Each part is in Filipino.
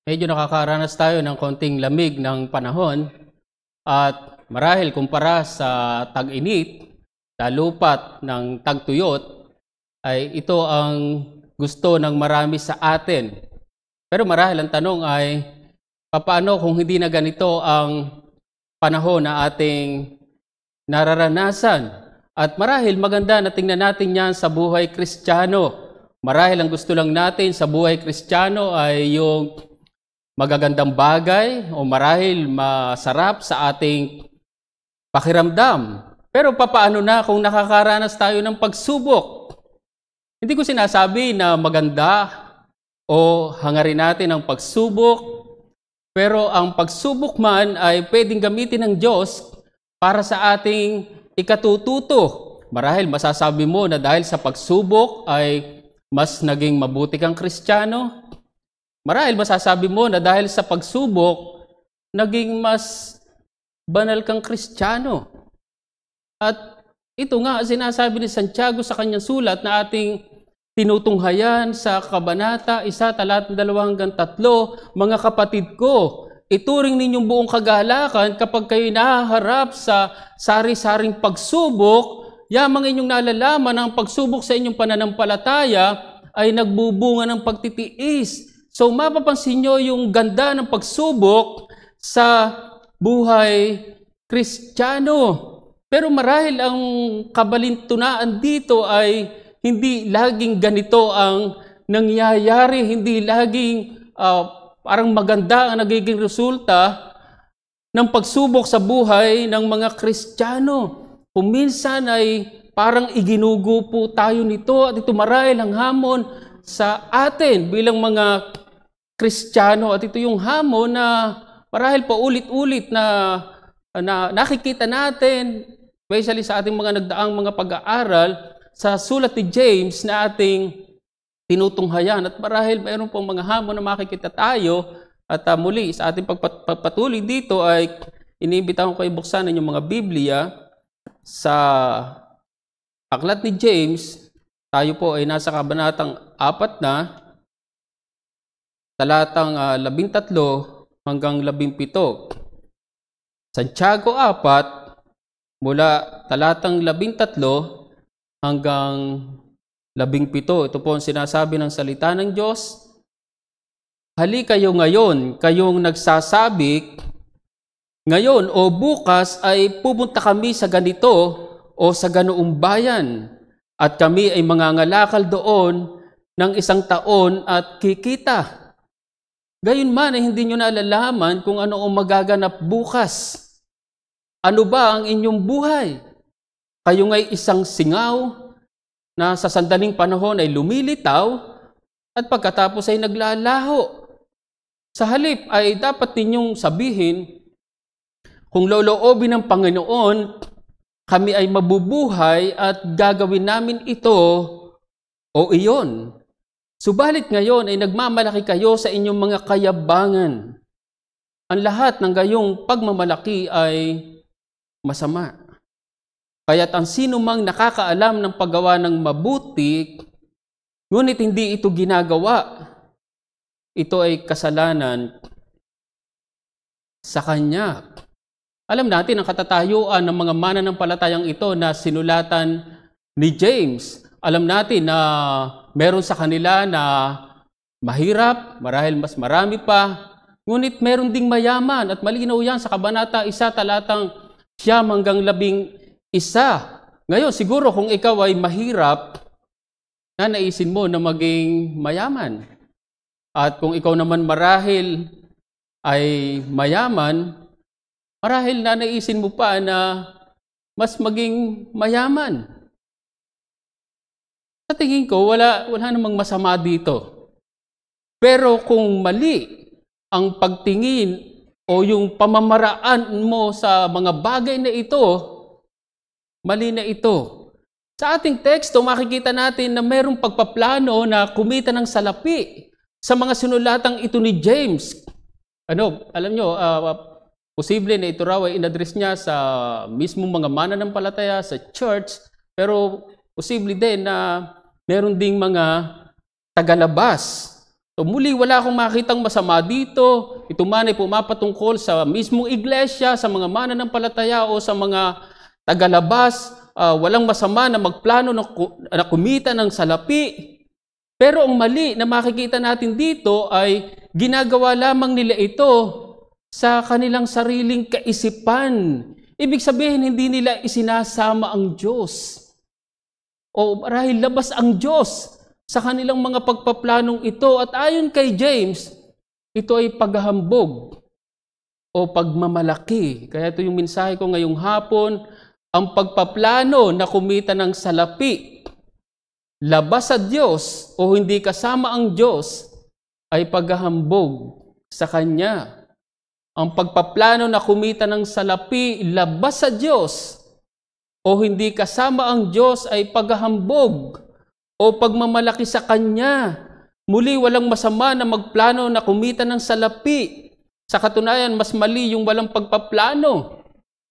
Medyo nakakaranas tayo ng konting lamig ng panahon at marahil kumpara sa tag-init, lalupat ng tagtuyot, ay ito ang gusto ng marami sa atin. Pero marahil ang tanong ay, paano kung hindi na ganito ang panahon na ating nararanasan? At marahil maganda na tingnan natin yan sa buhay Kristiyano. Marahil ang gusto lang natin sa buhay Kristiyano ay yung magagandang bagay o marahil masarap sa ating pakiramdam. Pero papaano na kung nakakaranas tayo ng pagsubok? Hindi ko sinasabi na maganda o hangarin natin ang pagsubok, pero ang pagsubok man ay pwedeng gamitin ng Diyos para sa ating ikatututo. Marahil masasabi mo na dahil sa pagsubok ay mas naging mabuti kang Kristiyano. Marahil masasabi mo na dahil sa pagsubok, naging mas banal kang Kristiyano. At ito nga, sinasabi ni Santiago sa kanyang sulat na ating tinutunghayan sa Kabanata 1:2-3, mga kapatid ko, ituring ninyong buong kagalakan kapag kayo nahaharap sa sari-saring pagsubok, yamang inyong nalalaman ang pagsubok sa inyong pananampalataya ay nagbubunga ng pagtitiis. So mapapansin nyo yung ganda ng pagsubok sa buhay Kristiyano. Pero marahil ang kabalintunaan dito ay hindi laging ganito ang nangyayari, hindi laging parang maganda ang nagiging resulta ng pagsubok sa buhay ng mga Kristiyano. Kung minsan ay parang iginugo po tayo nito at ito marahil ang hamon sa atin bilang mga Kristiyano, at ito yung hamon na marahil pa ulit-ulit na nakikita natin, especially sa ating mga nagdaang mga pag-aaral sa sulat ni James na ating tinutunghayan. At marahil mayroon pong mga hamon na makikita tayo. At muli, sa ating pagpatuloy dito ay iniimbita ko kayo buksan ng inyong mga Biblia sa aklat ni James. Tayo po ay nasa kabanatang 4 na, talatang 13 hanggang 17. Santiago 4, mula talatang 13 hanggang 17. Ito po ang sinasabi ng salita ng Diyos. Hali kayo ngayon, kayong nagsasabi, ngayon o bukas ay pupunta kami sa ganito o sa ganoong bayan, at kami ay mangangalakal doon ng 1 taon at kikita. Gayunman ay hindi nyo nalalaman kung ano ang magaganap bukas. Ano ba ang inyong buhay? Kayo nga'y isang singaw na sa sandaling panahon ay lumilitaw at pagkatapos ay naglalaho. Sa halip ay dapat ninyong sabihin, kung loloobin ng Panginoon, kami ay mabubuhay at gagawin namin ito o iyon. Subalit ngayon ay nagmamalaki kayo sa inyong mga kayabangan. Ang lahat ng gayong pagmamalaki ay masama. Kaya't ang sino mang nakakaalam ng paggawa ng mabuti, ngunit hindi ito ginagawa, ito ay kasalanan sa kanya. Alam natin ang katatayuan ng mga mananampalatayang ito na sinulatan ni James. Alam natin na meron sa kanila na mahirap, marahil mas marami pa, ngunit meron ding mayaman, at malinaw yan sa Kabanata 1, talatang 9 hanggang 11. Ngayon, siguro kung ikaw ay mahirap, nanaisin mo na maging mayaman. At kung ikaw naman marahil ay mayaman, marahil nanaisin mo pa na mas maging mayaman. Sa tingin ko, wala namang masama dito. Pero kung mali ang pagtingin o yung pamamaraan mo sa mga bagay na ito, mali na ito. Sa ating teksto, makikita natin na mayroong pagpaplano na kumita ng salapi sa mga sinulatang ito ni James. Alam nyo, posible na ito raw ay in-address niya sa mismong mga mananampalataya, sa church, pero posible din na meron ding mga tagalabas So muli, wala akong makitang masama dito. Ito man ay pumapatungkol sa mismong iglesia, sa mga mananampalataya o sa mga tagalabas. Walang masama na magplano na kumita ng salapi. Pero ang mali na makikita natin dito ay ginagawa lamang nila ito sa kanilang sariling kaisipan. Ibig sabihin, hindi nila isinasama ang Diyos. O marahil labas ang Diyos sa kanilang mga pagpaplanong ito. At ayon kay James, ito ay paghahambog o pagmamalaki. Kaya ito yung mensahe ko ngayong hapon, ang pagpaplano na kumita ng salapi, labas sa Diyos o hindi kasama ang Diyos, ay paghahambog sa Kanya. Ang pagpaplano na kumita ng salapi, labas sa Diyos o hindi kasama ang Diyos, ay paghahambog o pagmamalaki sa Kanya. Muli, walang masama na magplano na kumita ng salapi. Sa katunayan, mas mali yung walang pagpaplano.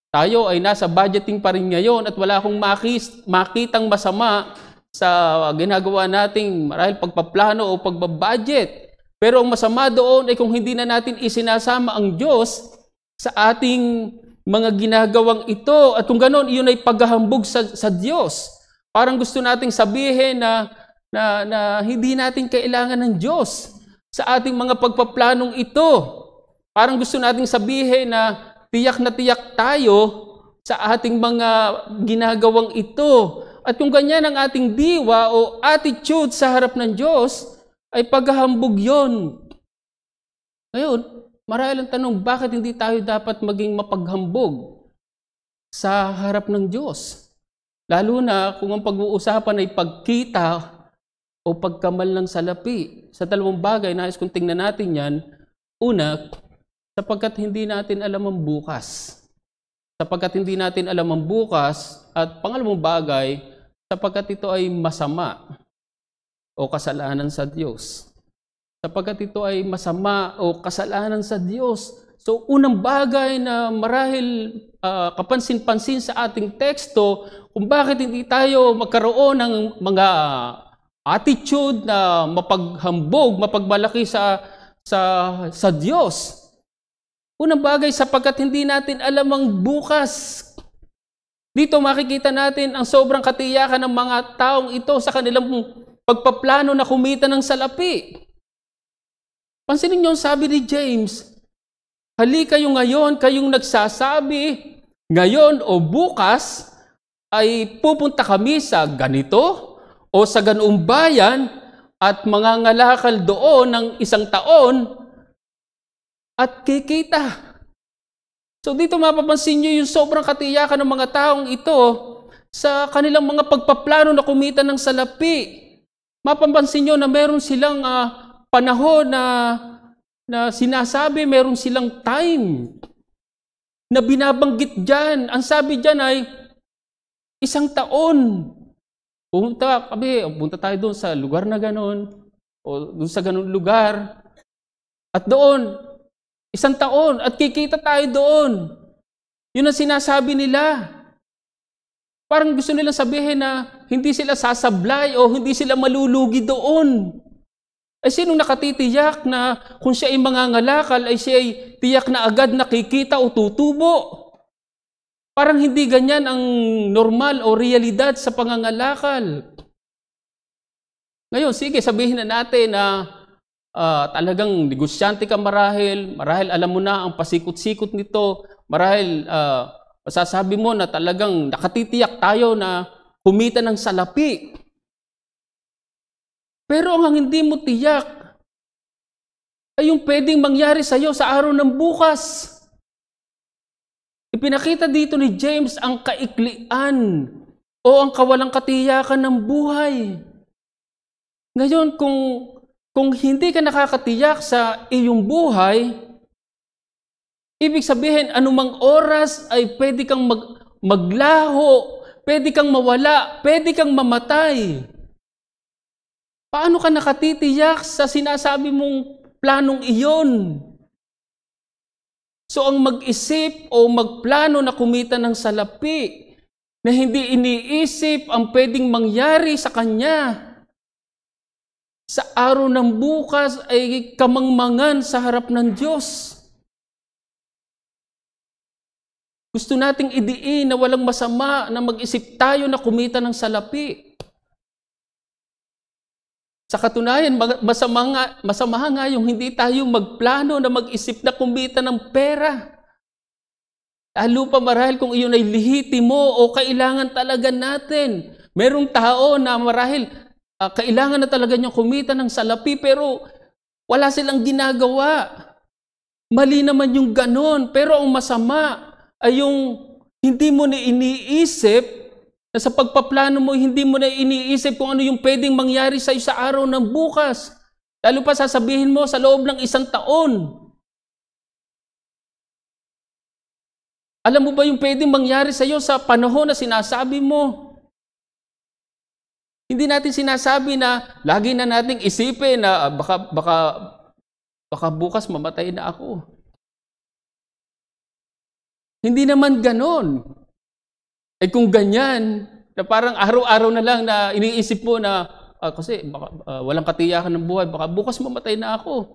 Tayo ay nasa budgeting pa rin ngayon at wala akong makitang masama sa ginagawa nating marahil pagpaplano o pagbabudget. Pero ang masama doon ay kung hindi na natin isinasama ang Diyos sa ating mga ginagawang ito. At kung ganoon, iyon ay paghahambog sa Diyos. Parang gusto nating sabihin na hindi natin kailangan ng Diyos sa ating mga pagpaplanong ito. Parang gusto nating sabihin na tiyak tayo sa ating mga ginagawang ito. At kung ganyan ang ating diwa o attitude sa harap ng Diyos, ay paghahambog yon. Ngayon, marahil ang tanong, bakit hindi tayo dapat maging mapaghambog sa harap ng Diyos? Lalo na kung ang pag-uusapan ay pagkita o pagkamal ng salapi. Sa dalawang bagay, nais kong tingnan natin yan. Una, sapagkat hindi natin alam ang bukas. Sapagkat hindi natin alam ang bukas. At pangalawang bagay, sapagkat ito ay masama o kasalanan sa Diyos. Sapagkat ito ay masama o kasalanan sa Diyos. So, unang bagay na marahil kapansin-pansin sa ating teksto, kung bakit hindi tayo magkaroon ng mga attitude na mapaghambog, mapagmalaki sa Diyos. Unang bagay, sapagkat hindi natin alam ang bukas. Dito makikita natin ang sobrang katiyakan ng mga taong ito sa kanilang pagpaplano na kumita ng salapi. Pansinin niyo ang sabi ni James, halika kayo ngayon, kayong nagsasabi, ngayon o bukas, ay pupunta kami sa ganito o sa ganoong bayan at mangangalakal doon ng 1 taon at kikita. So dito mapapansin niyo yung sobrang katiyakan ng mga taong ito sa kanilang mga pagpaplano na kumita ng salapi. Mapapansin niyo na meron silang panahon na sinasabi, meron silang time na binabanggit dyan. Ang sabi dyan ay 1 taon. Punta tayo doon sa lugar na gano'n o doon sa gano'ng lugar. At doon, 1 taon at kikita tayo doon. Yun ang sinasabi nila. Parang gusto nilang sabihin na hindi sila sasablay o hindi sila malulugi doon. Ay sinong nakatitiyak na kung siya ay mangangalakal ay siya ay tiyak na agad nakikita o tutubo? Parang hindi ganyan ang normal o realidad sa pangangalakal. Ngayon, sige, sabihin na natin na talagang negosyante ka marahil alam mo na ang pasikot-sikot nito, marahil masasabi mo na talagang nakatitiyak tayo na kumita ng salapi. Pero ang hindi mo tiyak ay yung pwedeng mangyari sa iyo sa araw ng bukas. Ipinakita dito ni James ang kaiklian o ang kawalang katiyakan ng buhay. Ngayon, kung hindi ka nakakatiyak sa iyong buhay, ibig sabihin, anumang oras ay pwede kang maglaho, pwede kang mawala, pwede kang mamatay. Paano ka nakatitiyak sa sinasabi mong planong iyon? So ang mag-isip o magplano na kumita ng salapi na hindi iniisip ang pwedeng mangyari sa kanya sa araw ng bukas ay kamangmangan sa harap ng Diyos. Gusto nating idiin na walang masama na mag-isip tayo na kumita ng salapi. Sa katunayan, masama nga yung hindi tayo magplano na mag-isip na kumita ng pera. Lalo pa marahil kung iyon ay lihitimo o kailangan talaga natin. Merong tao na marahil kailangan na talaga niyang kumita ng salapi pero wala silang ginagawa. Mali naman yung ganon. Pero ang masama ay yung hindi mo na iniisip na sa pagpaplano mo, hindi mo na iniisip kung ano yung pwedeng mangyari sa iyo sa araw ng bukas. Lalo pa sasabihin mo sa loob ng 1 taon. Alam mo ba yung pwedeng mangyari sa iyo sa panahon na sinasabi mo? Hindi natin sinasabi na lagi na nating isipin na baka bukas mamatay na ako. Hindi naman ganon. Eh kung ganyan, na parang araw-araw na lang na iniisip mo na kasi walang katiyakan ng buhay, baka bukas mamatay na ako.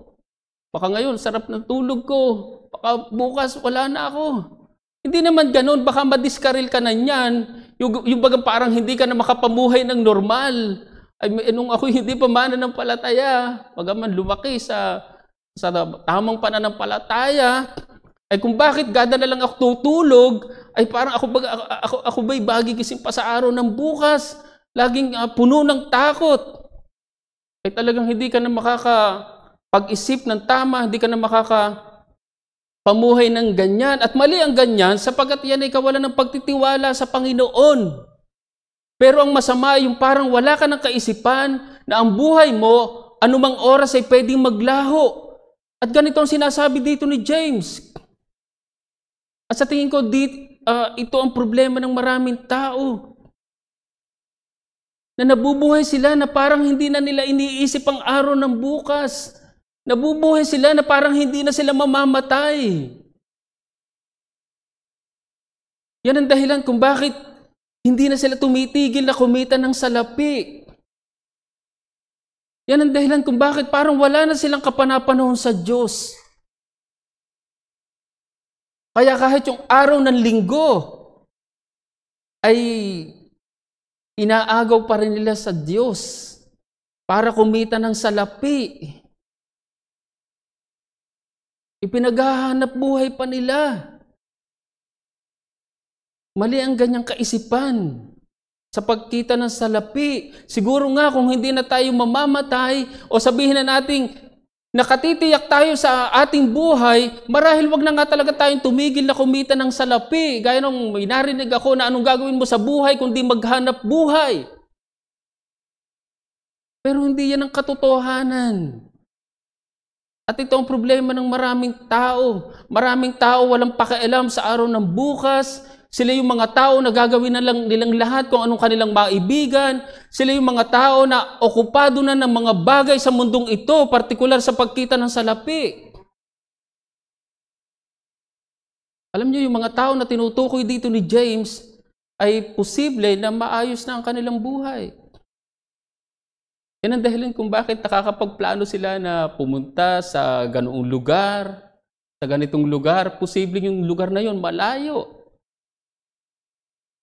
Baka ngayon, sarap ng tulog ko. Baka bukas wala na ako. Hindi naman ganon, baka madiskaril ka na niyan. Yung bagang parang hindi ka na makapamuhay ng normal. Ay, nung ako hindi pa mananampalataya, bagaman lumaki sa tamang pananampalataya, ay kung bakit gada na lang ako tutulog, ay parang ako ba'y bagigising pa sa araw ng bukas, laging puno ng takot. Ay talagang hindi ka na makakapag-isip ng tama, hindi ka na makakapamuhay ng ganyan. At mali ang ganyan sapagkat yan ay kawalan ng pagtitiwala sa Panginoon. Pero ang masama yung parang wala ka ng kaisipan na ang buhay mo, anumang oras ay pwedeng maglaho. At ganito ang sinasabi dito ni James. At sa tingin ko, ito ang problema ng maraming tao. Na nabubuhay sila na parang hindi na nila iniisip ang araw ng bukas. Nabubuhay sila na parang hindi na sila mamamatay. Yan ang dahilan kung bakit hindi na sila tumitigil na kumita ng salapi. Yan ang dahilan kung bakit parang wala na silang kapanapanahon sa Diyos. Kaya kahit yung araw ng linggo ay inaagaw pa rin nila sa Diyos para kumita ng salapi. Ipinaghahanap buhay pa nila. Mali ang ganyang kaisipan sa pagkita ng salapi. Siguro nga kung hindi na tayo mamamatay o sabihin na nating nakatitiyak tayo sa ating buhay, marahil wag na nga talaga tayong tumigil na kumita ng salapi. Gaya nung may narinig ako na anong gagawin mo sa buhay kundi maghanap buhay. Pero hindi yan ang katotohanan. At ito ang problema ng maraming tao. Maraming tao walang pakialam sa araw ng bukas. Sila yung mga tao na gagawin na lang nilang lahat kung anong kanilang maibigan. Sila yung mga tao na okupado na ng mga bagay sa mundong ito, partikular sa pagkita ng salapi. Alam niyo, yung mga tao na tinutukoy dito ni James ay posible na maayos na ang kanilang buhay. Yan ang dahilan kung bakit nakakapagplano sila na pumunta sa ganoong lugar, sa ganitong lugar. Posible yung lugar na yon malayo.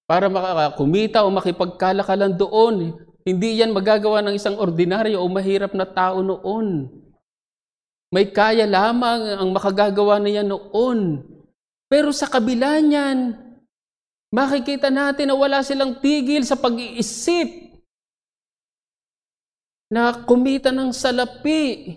Para makakumita o makipagkalakalan doon. Hindi yan magagawa ng isang ordinaryo o mahirap na tao noon. May kaya lamang ang makagagawa niya noon. Pero sa kabila niyan, makikita natin na wala silang tigil sa pag-iisip na kumita ng salapi.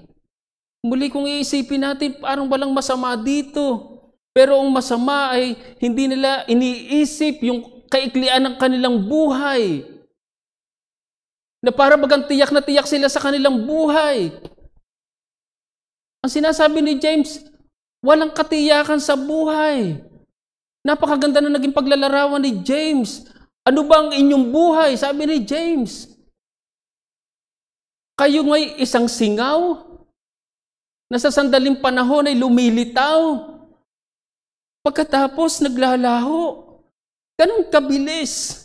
Muli kung iisipin natin, parang walang masama dito. Pero ang masama ay hindi nila iniisip yung kaiklian ng kanilang buhay. Na para bagang tiyak na tiyak sila sa kanilang buhay. Ang sinasabi ni James, walang katiyakan sa buhay. Napakaganda na naging paglalarawan ni James. Ano ba ang inyong buhay? Sabi ni James. Kayo nga'y isang singaw na sa sandaling panahon ay lumilitaw. Pagkatapos naglalaho. Ganun kabilis.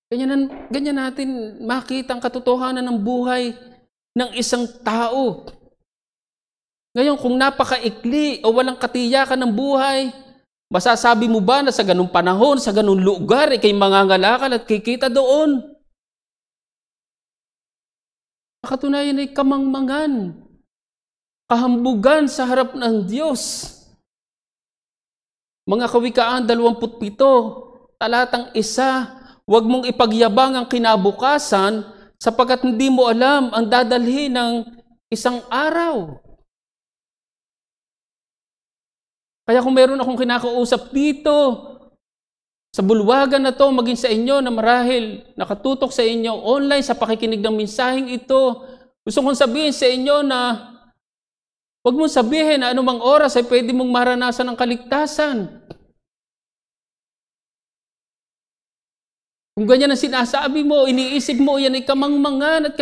Ganyan natin makita ang katotohanan ng buhay ng isang tao. Ngayon, kung napakaikli o walang katiyakan ng buhay, masasabi mo ba na sa ganung panahon, sa ganung lugar, ikay mangangalakal at kikita doon? Katunayan ay kamangmangan, kahambugan sa harap ng Diyos. Mga Kawikaan 27, talatang 1, huwag mong ipagyabang ang kinabukasan sapagkat hindi mo alam ang dadalhin ng isang araw. Kaya kung meron akong kinakausap dito, sa bulwagan na to, maging sa inyo na marahil nakatutok sa inyo online sa pakikinig ng mensaheng ito, gusto kong sabihin sa inyo na huwag mong sabihin na anumang oras ay pwede mong maranasan ang kaligtasan. Kung ganyan ang sinasabi mo, iniisip mo, yan ay kamangmangan at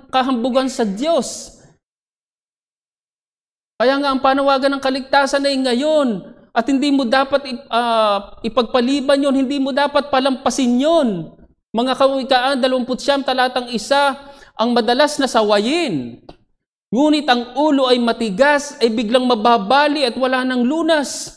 kahambugan sa Diyos. Kaya nga ang panawagan ng kaligtasan ay ngayon at hindi mo dapat ipagpaliban yon, hindi mo dapat palampasin yon. Mga Kawikaan 29, talatang 1, ang madalas na sawayin, ngunit ang ulo ay matigas, ay biglang mababali at wala ng lunas.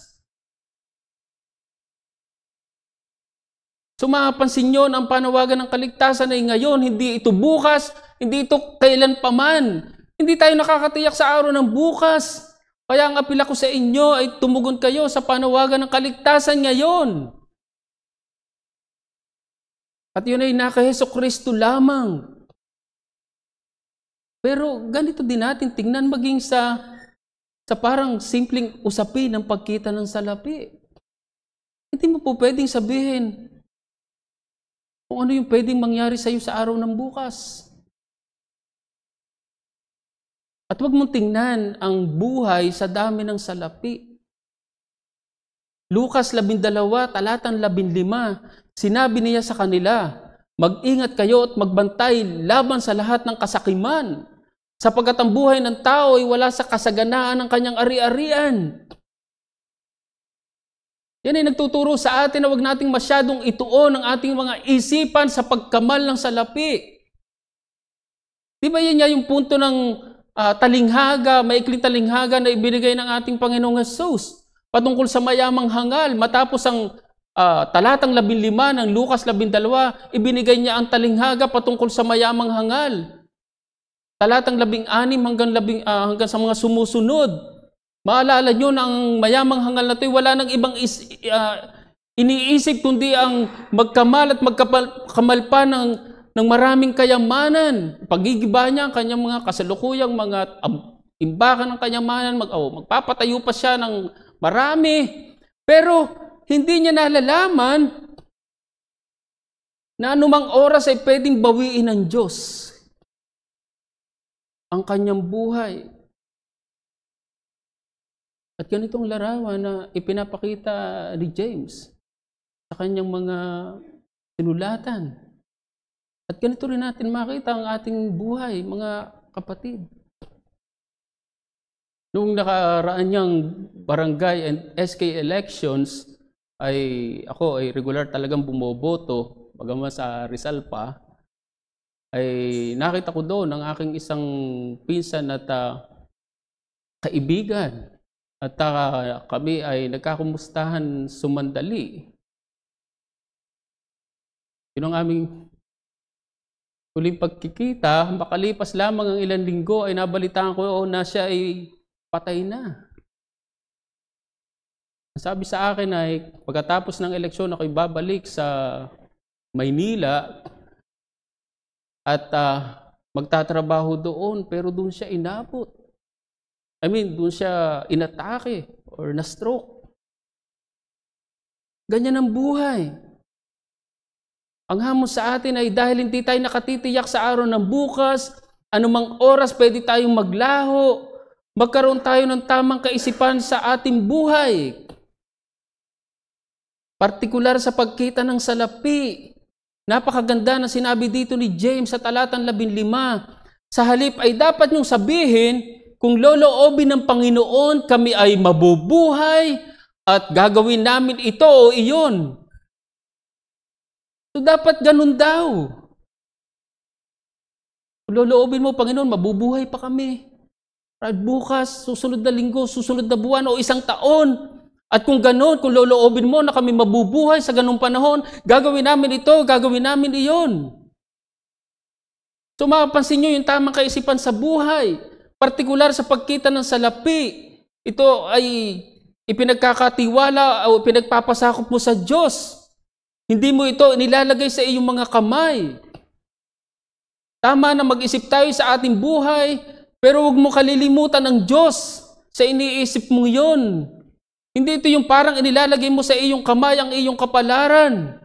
So mapapansin nyo na ang panawagan ng kaligtasan ay ngayon, hindi ito bukas, hindi ito kailan paman. Hindi tayo nakakatiyak sa araw ng bukas. Kaya ang apela ko sa inyo ay tumugon kayo sa panawagan ng kaligtasan ngayon. At yun ay naka Jesucristo lamang. Pero ganito din natin tingnan maging sa parang simpleng usapin ng pagkita ng salapi. Hindi mo po pwedeng sabihin kung ano yung pwedeng mangyari sa iyo sa araw ng bukas. At huwag mong tingnan ang buhay sa dami ng salapi. Lucas 12, talatang 15, sinabi niya sa kanila, mag-ingat kayo at magbantay laban sa lahat ng kasakiman, sapagkat ang buhay ng tao ay wala sa kasaganaan ng kanyang ari-arian. Yan ay nagtuturo sa atin na huwag nating masyadong ituon ang ating mga isipan sa pagkamal ng salapi. Di ba yan yung punto ng talinghaga, maikling talinghaga na ibinigay ng ating Panginoong Hesus patungkol sa mayamang hangal. Matapos ang talatang 15 ng Lucas 12, ibinigay niya ang talinghaga patungkol sa mayamang hangal. Talatang 16 hanggang sa mga sumusunod. Maalala nyo na ang mayamang hangal na ito, wala nang ibang iniisip kundi ang magkamal at magkamal pa ng maraming kayamanan. Pagigiba niya ang kanyang mga kasalukuyang mga imbakan ng kayamanan, magpapatayo pa siya ng marami. Pero hindi niya nalalaman na anumang oras ay pwedeng bawiin ng Diyos ang kanyang buhay. At ganitong larawan na ipinapakita ni James sa kanyang mga sinulatan. At ganito rin natin makita ang ating buhay, mga kapatid. Noong nakaraan niyang barangay and SK elections, ako ay regular talagang bumoboto, bagaman sa Rizal pa, ay nakita ko doon ang aking isang pinsan at kaibigan. At kami ay nagkakumustahan sumandali. Yun ang aming huling pagkikita, makalipas lamang ang ilang linggo ay nabalitaan ko na siya ay patay na. Sabi sa akin ay pagkatapos ng eleksyon ako'y babalik sa Maynila at magtatrabaho doon, pero doon siya inabot. Doon siya inatake or na-stroke. Ganyan ang buhay. Ang hamon sa atin ay dahil hindi tayo nakatitiyak sa araw ng bukas, anumang oras pwede tayong maglaho, magkaroon tayo ng tamang kaisipan sa ating buhay. Partikular sa pagkita ng salapi. Napakaganda na sinabi dito ni James sa talatang 15. Sa halip ay dapat niyong sabihin, kung loloobin ng Panginoon, kami ay mabubuhay at gagawin namin ito o iyon. So dapat ganun daw. Kung loloobin mo, Panginoon, mabubuhay pa kami. At bukas, susunod na linggo, susunod na buwan o isang taon. At kung gano'n, kung loloobin mo na kami mabubuhay sa ganung panahon, gagawin namin ito, gagawin namin iyon. So mapapansin nyo yung tamang kaisipan sa buhay, partikular sa pagkita ng salapi. Ito ay ipinagkakatiwala o pinagpapasakop mo sa Diyos. Hindi mo ito nilalagay sa iyong mga kamay. Tama na mag-isip tayo sa ating buhay, pero huwag mo kalilimutan ang Diyos sa iniisip mo yun. Hindi ito yung parang inilalagay mo sa iyong kamay ang iyong kapalaran.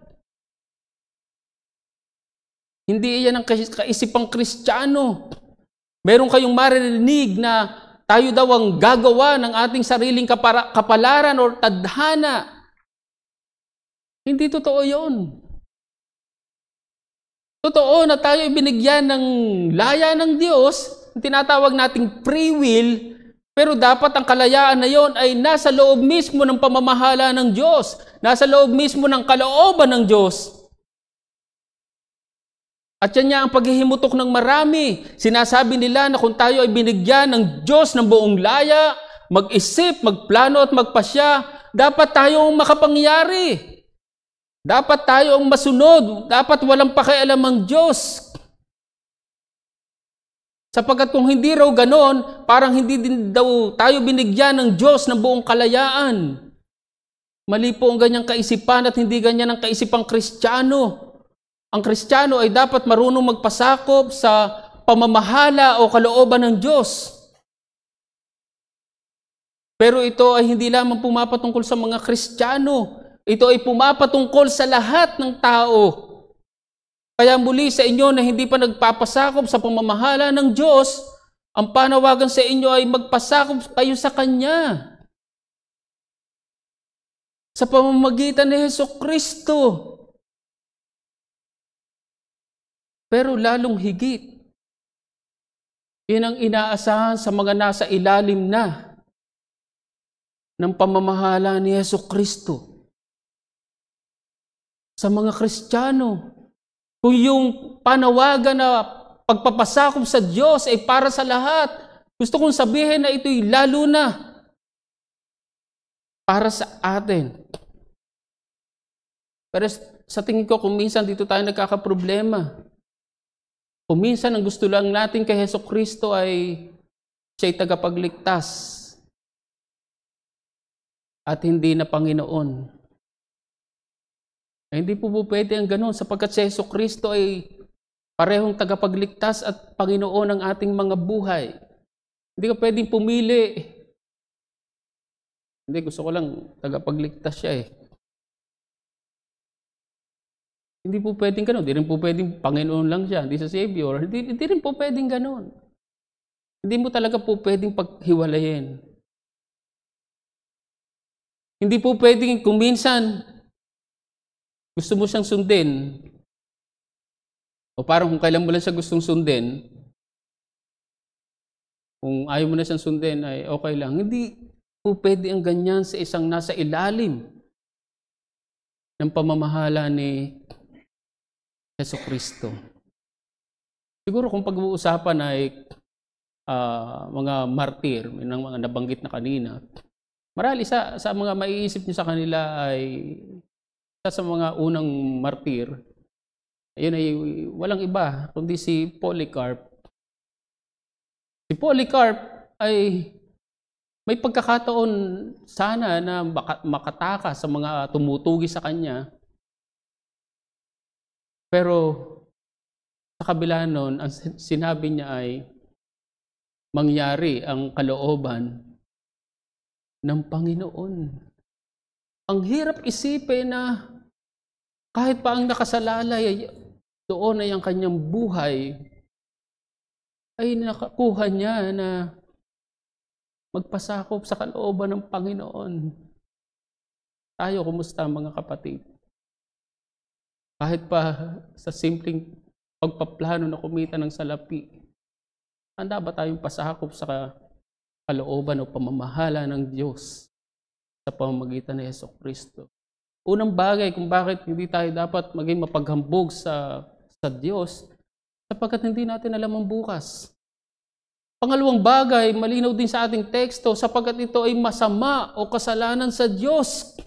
Hindi iyan ang kaisipang Kristiyano. Meron kayong maririnig na tayo daw ang gagawa ng ating sariling kapalaran o tadhana. Hindi totoo yun. Totoo na tayo ibinigyan ng laya ng Diyos, tinatawag nating free will, pero dapat ang kalayaan na yon ay nasa loob mismo ng pamamahala ng Diyos, nasa loob mismo ng kalooban ng Diyos. At yan niya ang paghihimutok ng marami. Sinasabi nila na kung tayo ay binigyan ng Diyos ng buong laya, mag-isip, magplano at magpasya, dapat tayong makapangyari. Dapat tayo ang masunod. Dapat walang pakialam ang Diyos. Sapagkat kung hindi raw ganon, parang hindi din daw tayo binigyan ng Diyos ng buong kalayaan. Mali po ang ganyang kaisipan at hindi ganyan ang kaisipang Kristiyano. Ang Kristiyano ay dapat marunong magpasakop sa pamamahala o kalooban ng Diyos. Pero ito ay hindi lamang pumapatungkol sa mga Kristiyano. Ito ay pumapatungkol sa lahat ng tao. Kaya muli sa inyo na hindi pa nagpapasakop sa pamamahala ng Diyos, ang panawagan sa inyo ay magpasakop kayo sa Kanya. Sa pamamagitan ni Hesukristo. Pero lalong higit, yun ang inaasahan sa mga nasa ilalim na ng pamamahala ni Hesukristo. Sa mga Kristiyano, kung yung panawagan na pagpapasakop sa Diyos ay para sa lahat, gusto kong sabihin na ito'y lalo na para sa atin. Pero sa tingin ko, kung minsan dito tayo nagkakaproblema, kung minsan ang gusto lang natin kay Hesukristo ay siya'y tagapagligtas at hindi na Panginoon. Ay, hindi po pwede ang ganun sapagkat si Hesukristo ay parehong tagapagligtas at Panginoon ng ating mga buhay. Hindi ka pwedeng pumili. Hindi, gusto ko lang tagapagligtas siya eh. Hindi po pwedeng gano'n. Hindi rin po pwedeng Panginoon lang siya, hindi sa Savior. Hindi rin po pwedeng gano'n. Hindi mo talaga po pwedeng paghiwalayin. Hindi po pwedeng kung minsan gusto mo siyang sundin, o parang kung kailan mo lang siya gustong sundin, kung ayaw mo na siyang sundin ay okay lang. Hindi po pwede ang ganyan sa isang nasa ilalim ng pamamahala ni Hesukristo. Siguro kung pag-uusapan ay mga martir, ng mga nabanggit na kanina, marami sa mga maiisip niyo sa kanila ay sa mga unang martir, ayun ay walang iba kundi si Polycarp. Si Polycarp ay may pagkakataon sana na makataka sa mga tumutugi sa kanya. Pero sa kabila nun, ang sinabi niya ay mangyari ang kalooban ng Panginoon. Ang hirap isipin na kahit pa ang nakasalalay doon ay ang kanyang buhay, ay nakakuha niya na magpasakop sa kalooban ng Panginoon. Tayo, kumusta mga kapatid? Kahit pa sa simpleng pagpaplano na kumita ng salapi, handa ba tayong pasakop sa kalooban o pamamahala ng Diyos sa pamamagitan ni Hesukristo? Unang bagay kung bakit hindi tayo dapat maging mapaghambog sa Diyos, sapagkat hindi natin alam ang bukas. Pangalawang bagay, malinaw din sa ating teksto, sapagkat ito ay masama o kasalanan sa Diyos.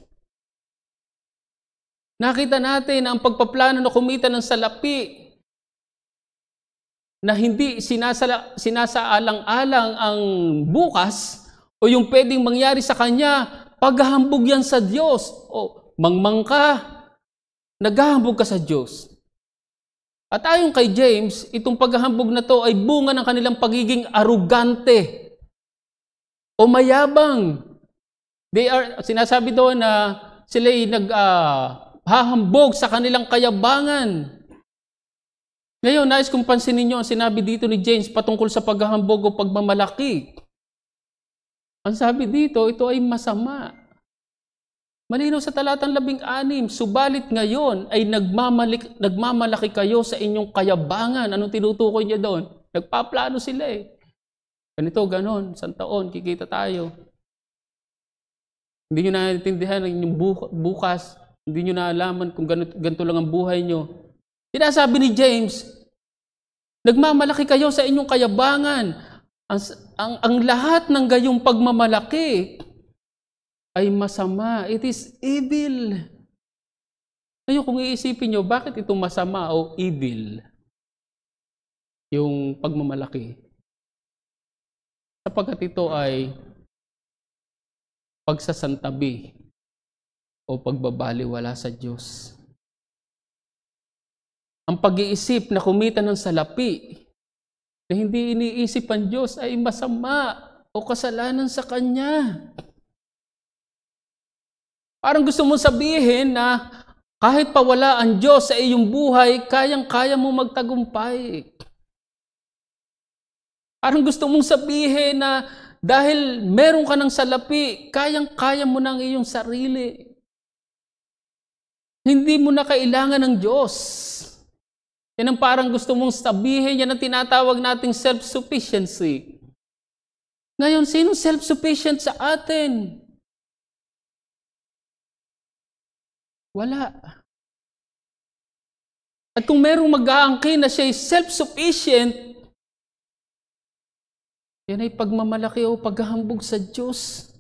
Nakita natin ang pagpaplano na kumita ng salapi na hindi sinasaalang-alang ang bukas o yung pwedeng mangyari sa kanya, paghahambog yan sa Diyos. O mangmang ka, naghahambog ka sa Diyos. At ayon kay James, itong paghahambog na to ay bunga ng kanilang pagiging arugante o mayabang. Sinasabi doon na sila ay naghahambog sa kanilang kayabangan. Ngayon, nais kong pansinin niyo ang sinabi dito ni James patungkol sa paghahambog o pagmamalaki. Ang sabi dito, ito ay masama. Malinaw sa talatang 16, subalit ngayon ay nagmamalaki kayo sa inyong kayabangan. Anong tinutukoy niya doon? Nagpaplano sila eh. Ganito, ganon, isang taon, kikita tayo. Hindi nyo naiintindihan ang inyong bukas. Hindi nyo naalaman kung ganito lang ang buhay nyo. Sinasabi ni James, nagmamalaki kayo sa inyong kayabangan. Ang lahat ng gayong pagmamalaki ay masama. It is evil. Ngayon, kung iisipin nyo, bakit ito masama o evil? Yung pagmamalaki. Sapagkat ito ay pagsasantabi o pagbabaliwala sa Diyos. Ang pag-iisip na kumita ng salapi na hindi iniisip ang Diyos ay masama o kasalanan sa Kanya. Parang gusto mong sabihin na kahit pa wala ang Diyos sa iyong buhay, kayang-kaya mo magtagumpay. Parang gusto mong sabihin na dahil meron ka ng salapi, kayang-kaya mo ng iyong sarili. Hindi mo na kailangan ng Diyos. Yan ang parang gusto mong sabihin, yan ang tinatawag nating self-sufficiency. Ngayon, sino self-sufficient sa atin? Wala. At kung merong mag-aangkin na siya ay self-sufficient, yan ay pagmamalaki o paghahambog sa Diyos.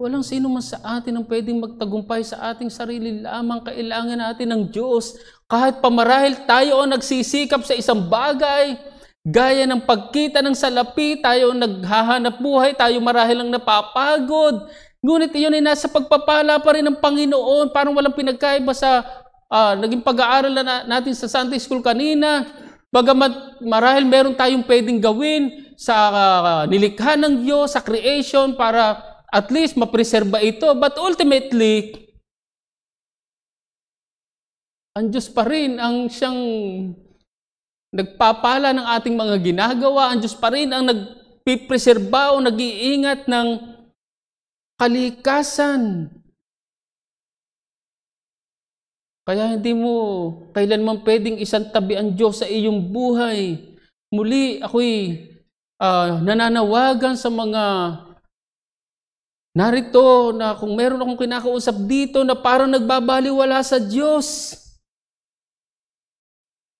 Walang sino man sa atin ang pwedeng magtagumpay sa ating sarili lamang. Kailangan natin ng Diyos. Kahit pamarahil tayo ang nagsisikap sa isang bagay, gaya ng pagkita ng salapi, tayo naghahanap buhay, tayo marahil ang napapagod. Ngunit iyon ay nasa pagpapala pa rin ng Panginoon. Parang walang pinagkaiba sa naging pag-aaral natin sa Sunday School kanina. Bagamat marahil meron tayong pwedeng gawin sa nilikha ng Diyos, sa creation, para at least mapreserba ito. But ultimately, ang Diyos pa rin ang siyang nagpapala ng ating mga ginagawa. Ang Diyos pa rin ang nagpipreserba o nag-iingat ng kalikasan. Kaya hindi mo kailanman pwedeng isantabi ang Diyos sa iyong buhay. Muli, ako'y nananawagan sa mga narito na kung meron akong kinakausap dito na parang nagbabaliwala sa Diyos.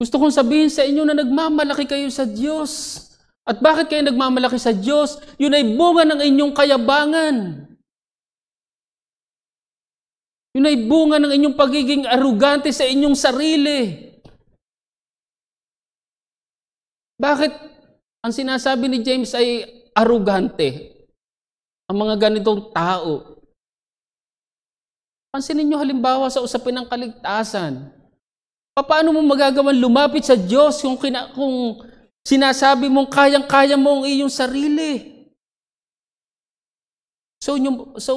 Gusto kong sabihin sa inyo na nagmamalaki kayo sa Diyos. At bakit kayo nagmamalaki sa Diyos? Yun ay bunga ng inyong kayabangan. Yun ay bunga ng inyong pagiging arugante sa inyong sarili. Bakit ang sinasabi ni James ay arugante? Ang mga ganitong tao. Pansinin nyo halimbawa sa usapin ng kaligtasan. Paano mo magagawan lumapit sa Diyos kung sinasabi mong kayang-kaya mo ang iyong sarili? So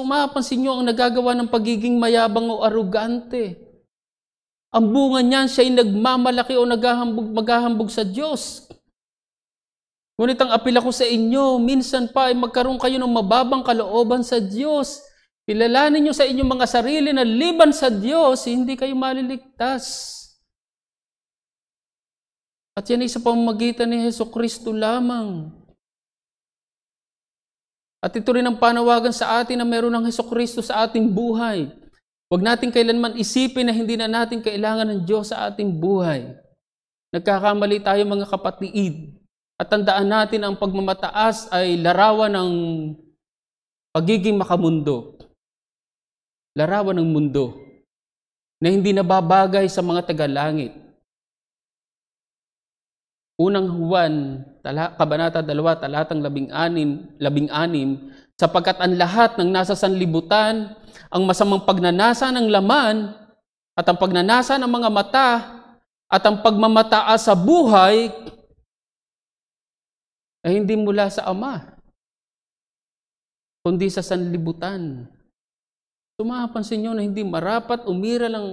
mapapansin nyo ang nagagawa ng pagiging mayabang o arugante. Ang bunga niyan, siya ay nagmamalaki o maghahambog sa Diyos. Ngunit ang apela ko sa inyo, minsan pa ay magkaroon kayo ng mababang kalooban sa Diyos. Kilalanin nyo sa inyong mga sarili na liban sa Diyos, hindi kayo maliligtas. At yan ay sa pamamagitan ni Jesucristo lamang. At ito rin ang panawagan sa atin na meron ng Hesukristo sa ating buhay. Huwag natin kailanman isipin na hindi na natin kailangan ng Diyos sa ating buhay. Nagkakamali tayo mga kapatid. At tandaan natin ang pagmamataas ay larawan ng pagiging makamundo. Larawan ng mundo na hindi nababagay sa mga tagalangit. Unang Juan, Kabanata 2, talatang 16, sapagkat ang lahat ng nasa sanlibutan, ang masamang pagnanasa ng laman, at ang pagnanasa ng mga mata, at ang pagmamataas sa buhay, ay hindi mula sa Ama, kundi sa sanlibutan. Mapapansin nyo na hindi marapat umiral ang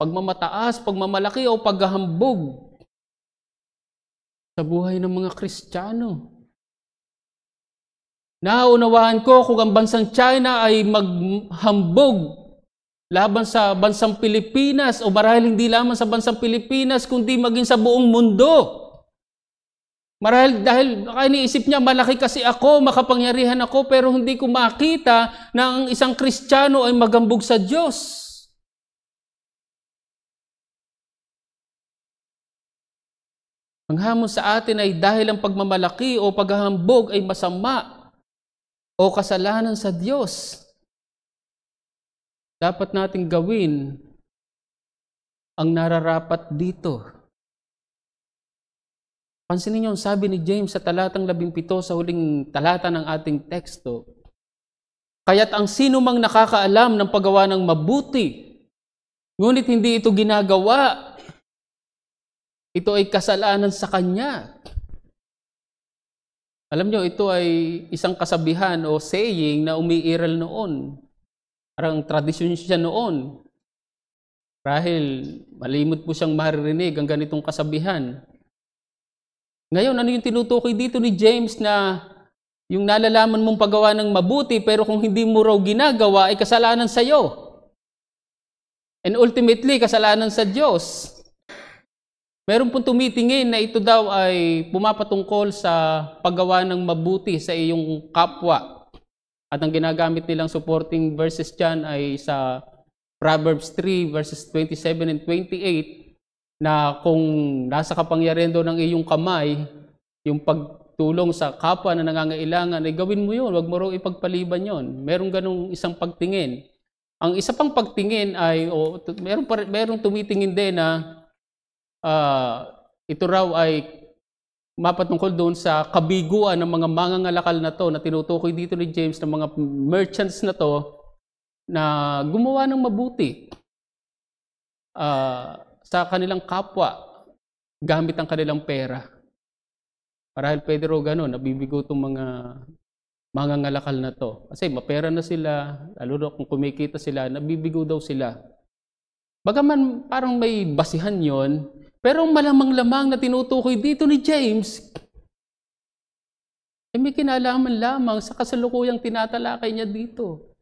pagmamataas, pagmamalaki o paghahambog sa buhay ng mga Kristiyano. Naunawaan ko kung ang bansang China ay maghambog laban sa bansang Pilipinas o marahil hindi lamang sa bansang Pilipinas kundi maging sa buong mundo. Marahil dahil iniisip niya malaki kasi ako, makapangyarihan ako, pero hindi ko makita na ang isang Kristiyano ay magambog sa Diyos. Ang hamon sa atin ay dahil ang pagmamalaki o paghahambog ay masama o kasalanan sa Diyos. Dapat nating gawin ang nararapat dito. Pansinin niyo ang sabi ni James sa talatang 17 sa huling talata ng ating teksto. Kaya't ang sino mang nakakaalam ng paggawa ng mabuti, ngunit hindi ito ginagawa, ito ay kasalanan sa kanya. Alam niyo, ito ay isang kasabihan o saying na umiiral noon. Parang tradisyon siya noon. Dahil malimot po siyang maririnig ang ganitong kasabihan. Ngayon, ano yung tinutukoy dito ni James na yung nalalaman mong paggawa ng mabuti pero kung hindi mo raw ginagawa ay kasalanan sa iyo. And ultimately, kasalanan sa Diyos. Meron pong tumitingin na ito daw ay pumapatungkol sa paggawa ng mabuti sa iyong kapwa. At ang ginagamit nilang supporting verses dyan ay sa Proverbs 3 verses 27 and 28 na kung nasa kapangyarihan daw ng iyong kamay, yung pagtulong sa kapwa na nangangailangan, ay gawin mo yun, wag mo raw ipagpaliban yun. Merong ganong isang pagtingin. Ang isa pang pagtingin ay, merong tumitingin din na ito raw ay mapatungkol doon sa kabiguan ng mga mangangalakal na to na tinutukoy dito ni James ng mga merchants na to na gumawa ng mabuti sa kanilang kapwa gamit ang kanilang pera. Marahil pwede raw gano'n, nabibigo itong mga mangangalakal na to. Kasi mapera na sila, lalo na kung kumikita sila, nabibigo daw sila. Bagaman parang may basihan yon, pero ang malamang-lamang na tinutukoy dito ni James, ay may kinalaman lamang sa kasalukuyang tinatalakay niya dito.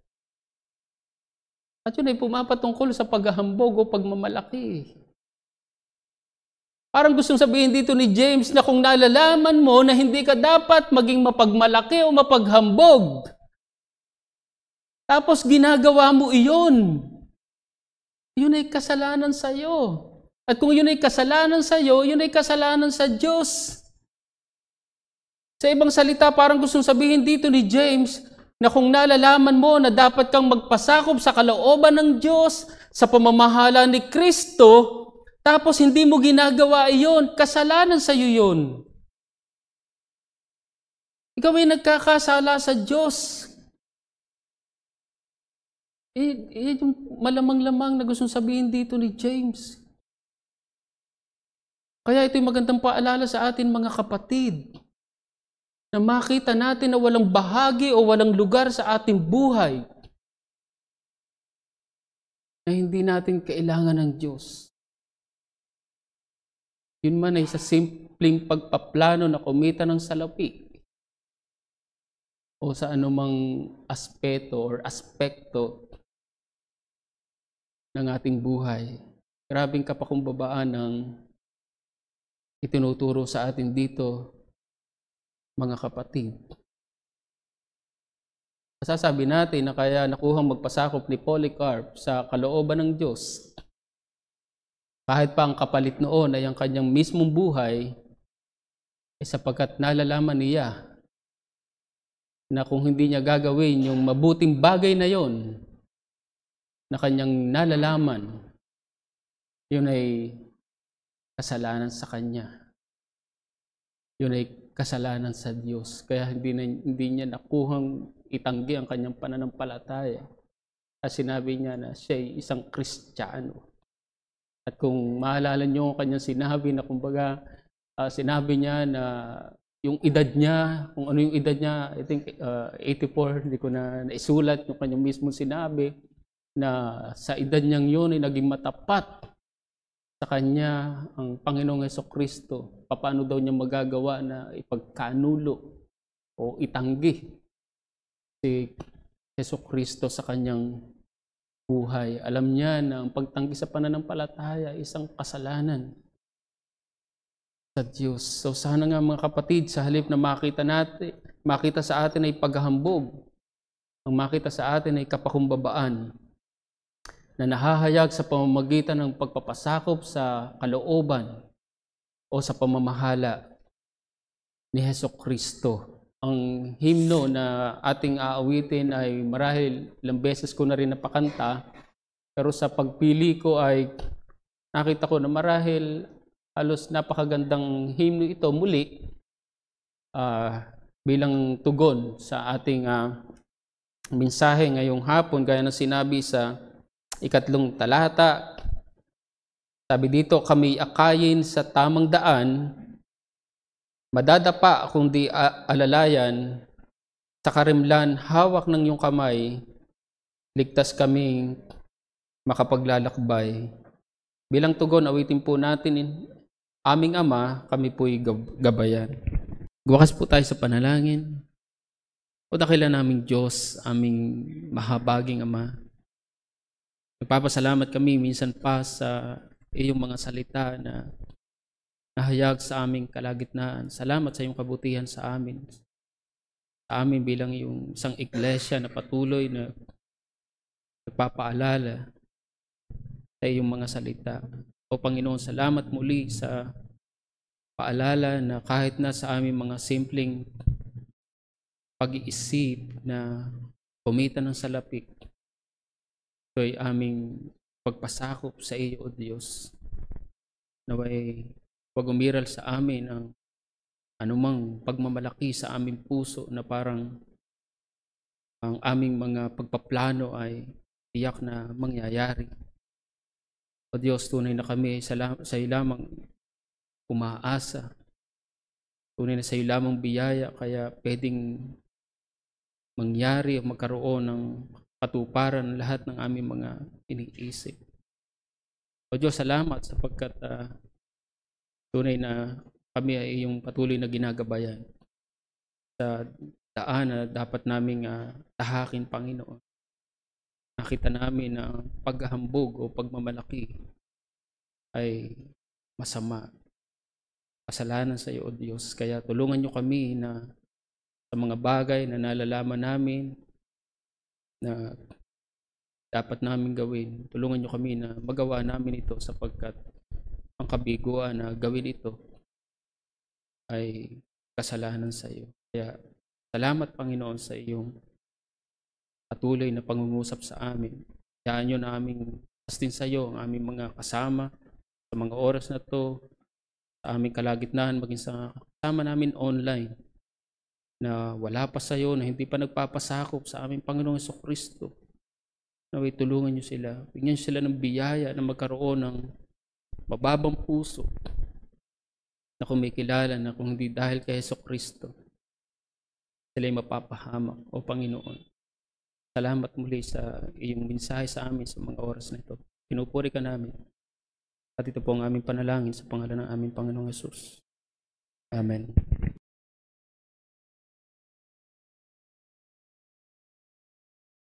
At yun ay pumapatungkol sa paghahambog o pagmamalaki. Parang gustong sabihin dito ni James na kung nalalaman mo na hindi ka dapat maging mapagmalaki o mapaghambog, tapos ginagawa mo iyon, yun ay kasalanan sa iyo. At kung yun ay kasalanan sa iyo, yun ay kasalanan sa Diyos. Sa ibang salita, parang gustong sabihin dito ni James na kung nalalaman mo na dapat kang magpasakop sa kalooban ng Diyos sa pamamahala ni Kristo, tapos hindi mo ginagawa iyon, kasalanan sa iyo yun. Ikaw ay nagkakasala sa Diyos. Yung malamang-lamang na gustong sabihin dito ni James. Kaya ito'y magandang paalala sa atin mga kapatid, na makita natin na walang bahagi o walang lugar sa ating buhay na hindi natin kailangan ng Diyos. Yun man ay sa simpleng pagpaplano na kumita ng salapi o sa anumang aspeto or aspekto ng ating buhay. Grabing kapakumbabaan ng itinuturo sa atin dito, mga kapatid. masasabi natin na kaya nakuhang magpasakop ni Polycarp sa kalooban ng Diyos, kahit pa ang kapalit noon ay ang kanyang mismong buhay, ay sapagkat nalalaman niya na kung hindi niya gagawin yung mabuting bagay na yon na kanyang nalalaman, yun ay kasalanan sa kanya. Yun ay kasalanan sa Diyos. Kaya hindi niya nakuhang itanggi ang kanyang pananampalataya. At sinabi niya na siya ay isang Kristiyano. At kung maalala niyo ang kanyang sinabi na kumbaga, sinabi niya na yung edad niya, kung ano yung edad niya, I think 84, hindi ko na naisulat yung kanyang mismo sinabi, na sa edad niyang yun ay naging matapat sa kanya ang Panginoong Hesukristo. Paano daw niya magagawa na ipagkanulo o itanggi si Hesukristo sa kanyang buhay. Alam niya na ang pagtanggi sa pananampalataya ay isang kasalanan sa Diyos. So sana nga mga kapatid, sa halip na makita sa atin ay paghahambog, ang makita sa atin ay kapakumbabaan na nahahayag sa pamamagitan ng pagpapasakop sa kalooban o sa pamamahala ni Hesukristo. Ang himno na ating aawitin ay marahil ilang beses ko na rin napakanta, pero sa pagpili ko ay nakita ko na marahil halos napakagandang himno ito muli bilang tugon sa ating mensahe ngayong hapon, gaya ng sinabi sa 3 talata. Sabi dito, kami akayin sa tamang daan, madadapa kung di alalayan, sa karimlan hawak ng iyong kamay, ligtas kaming makapaglalakbay. Bilang tugon, awitin po natin, aming Ama, kami po'y gabayan. Wakas po tayo sa panalangin. O dakila naming Diyos, aming mahabaging Ama, nagpapasalamat kami minsan pa sa iyong mga salita na nahayag sa aming kalagitnaan. Salamat sa iyong kabutihan sa amin. Sa amin bilang yung isang iglesia na patuloy na nagpapaalala sa iyong mga salita. O Panginoon, salamat muli sa paalala na kahit na sa aming mga simpleng pag-iisip na kumita ng salapik, ito ay aming pagpasakop sa iyo, O Diyos. Naway huwag umiral sa amin ang anumang pagmamalaki sa aming puso na parang ang aming mga pagpaplano ay tiyak na mangyayari. O Diyos, tunay na kami sa iyo lamang umaasa. Tunay na sa iyo lamang biyaya, kaya pwedeng mangyari o magkaroon ng katuparan lahat ng aming mga iniisip. O Diyos, salamat sapagkat tunay na kami ay iyong patuloy na ginagabayan sa daan na dapat naming tahakin, Panginoon. Nakita namin na paghahambog o pagmamalaki ay masama. Kasalanan sa iyo, O Diyos. Kaya tulungan niyo kami na sa mga bagay na nalalaman namin na dapat namin gawin, tulungan niyo kami na magawa namin ito sapagkat ang kabiguan na gawin ito ay kasalanan sa iyo. Kaya salamat, Panginoon, sa iyong patuloy na pangungusap sa amin. Hayaan niyo na aming trustin sa iyo ang aming mga kasama sa mga oras na to, sa aming kalagitnaan, maging sa kasama namin online na wala pa sa iyo, na hindi pa nagpapasakop sa aming Panginoong Hesukristo. Naway tulungan niyo sila, bigyan niyo sila ng biyaya na magkaroon ng mababang puso na kumikilala na kung hindi dahil kay Hesukristo, sila ay mapapahamak. O Panginoon, salamat muli sa iyong mensahe sa amin sa mga oras na ito. Pinupuri ka namin. At ito po ang aming panalangin sa pangalan ng aming Panginoong Hesus. Amen.